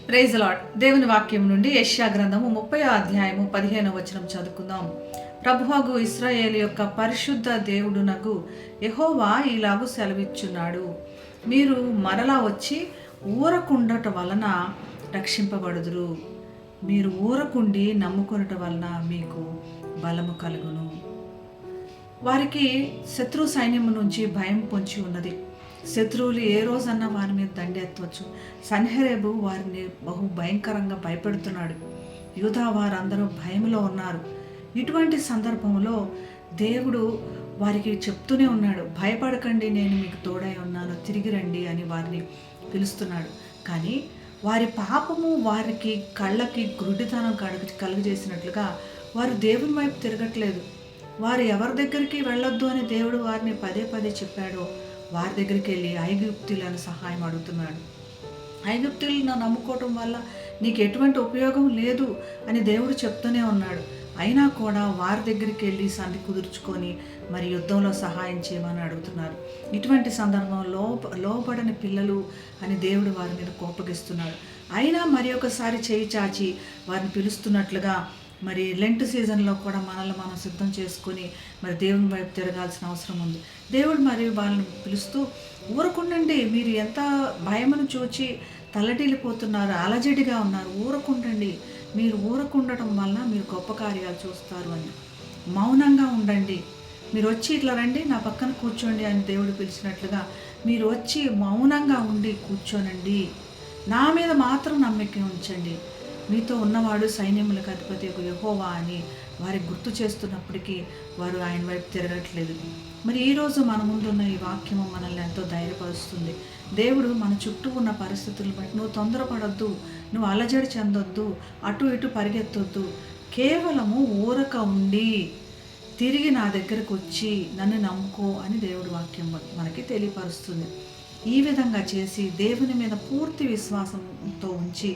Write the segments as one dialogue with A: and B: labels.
A: Praise lord. దేవుని వాక్యం నుండి యెషయా గ్రంథము 30వ అధ్యాయము 15వ వచనం చదువుకుందాం. ప్రభువగు ఇశ్రాయేలు యొక్క పరిశుద్ధ దేవుడునగు యెహోవా ఇలాగు సెలవిచ్చున్నాడు, మీరు మరలా వచ్చి ఊరకుండట వలన రక్షింపబడుదురు. మీరు ఊరకుండి నమ్ముకొనుట వలన మీకు బలము కలుగును. వారికి శత్రు సైన్యము నుంచి భయం పొంచి ఉన్నది. శత్రువులు ఏ రోజన్నా వారి మీద దండెత్తవచ్చు. సన్హెరేబు వారిని బహు భయంకరంగా భయపెడుతున్నాడు. యూదా వారందరూ భయంలో ఉన్నారు. ఇటువంటి సందర్భంలో దేవుడు వారికి చెప్తూనే ఉన్నాడు, భయపడకండి, నేను మీకు తోడై ఉన్నాను, తిరిగి రండి అని వారిని పిలుస్తున్నాడు. కానీ వారి పాపము వారికి కళ్ళకి గుడ్డితనం కలుగజేసినట్లుగా వారు దేవుని వైపు తిరగట్లేదు. వారు ఎవరి దగ్గరికి వెళ్ళొద్దు అని దేవుడు వారిని పదే పదే చెప్పాడో వారి దగ్గరికి వెళ్ళి ఐగుప్తులను సహాయం అడుగుతున్నాడు. ఐగుప్తులను నమ్ముకోవటం వల్ల నీకు ఎటువంటి ఉపయోగం లేదు అని దేవుడు చెప్తూనే ఉన్నాడు. అయినా కూడా వారి దగ్గరికి వెళ్ళి సంధి కుదుర్చుకొని మరి యుద్ధంలో సహాయం చేయమని అడుగుతున్నారు. ఇటువంటి సందర్భంలో లోబడని పిల్లలు అని దేవుడు వారి మీద కోపగిస్తున్నాడు. అయినా మరి ఒకసారి చేయి చాచి వారిని పిలుస్తున్నట్లుగా మరి లెంట్ సీజన్లో కూడా మనల్ని మనం సిద్ధం చేసుకొని మరి దేవుని వైపు తిరగాల్సిన అవసరం ఉంది. దేవుడు మరి వాళ్ళని పిలుస్తూ, ఊరకుండండి, మీరు ఎంత భయమును చూచి తల్లడిల్లిపోతున్నారు, అలజడిగా ఉన్నారు, ఊరకుండండి, మీరు ఊరకుండటం వలన మీరు గొప్ప కార్యాలు చూస్తారు అని. మౌనంగా ఉండండి, మీరు వచ్చి ఇట్లా రండి, నా పక్కన కూర్చోండి అని దేవుడు పిలిచినట్లుగా మీరు వచ్చి మౌనంగా ఉండి కూర్చోనండి, నా మీద మాత్రం నమ్మకం ఉంచండి, మీతో ఉన్నవాడు సైన్యములకు అధిపతి యెహోవా అని వారికి గుర్తు చేస్తున్నప్పటికీ వారు ఆయన వైపు తిరగట్లేదు. మరి ఈరోజు మన ముందున్న ఈ వాక్యము మనల్ని ఎంతో ధైర్యపరుస్తుంది. దేవుడు మన చుట్టూ ఉన్న పరిస్థితులను బట్టి నువ్వు తొందరపడొద్దు, నువ్వు అలజడి చెందొద్దు, అటు ఇటు పరిగెత్తొద్దు, కేవలము ఊరక ఉండి తిరిగి నా దగ్గరకు వచ్చి నన్ను నమ్ముకో అని దేవుడి వాక్యం మనకి తెలియపరుస్తుంది. ఈ విధంగా చేసి దేవుని మీద పూర్తి విశ్వాసంతో ఉంచి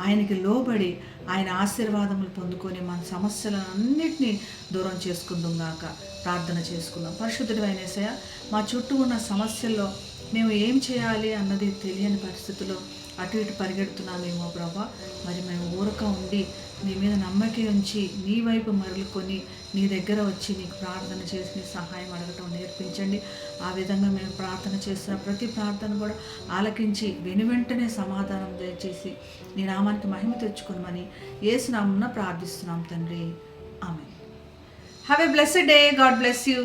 A: ఆయనకి లోబడి ఆయన ఆశీర్వాదములు పొందుకొని మన సమస్యలన్నింటినీ దూరం చేసుకుందాం గాక. ప్రార్థన చేసుకుందాం. పరిశుద్ధుడైన యేసయ్య, మా చుట్టూ ఉన్న సమస్యల్లో మేము ఏం చేయాలి అన్నది తెలియని పరిస్థితుల్లో అటు ఇటు పరిగెడుతున్నామేమో ప్రభా. మరి మేము ఊరక ఉండి నీ మీద నమ్మకం ఉంచి నీ వైపు మరలుకొని నీ దగ్గర వచ్చి నీకు ప్రార్థన చేసి నీ సహాయం అడగటం నేర్పించండి. ఆ విధంగా మేము ప్రార్థన చేస్తున్న ప్రతి ప్రార్థన కూడా ఆలకించి వెనువెంటనే సమాధానం దయచేసి నీ నామానికి మహిమ తెచ్చుకోమని యేసు నామమున ప్రార్థిస్తున్నాం తండ్రి. ఆమేన్. Have a blessed day. God bless you.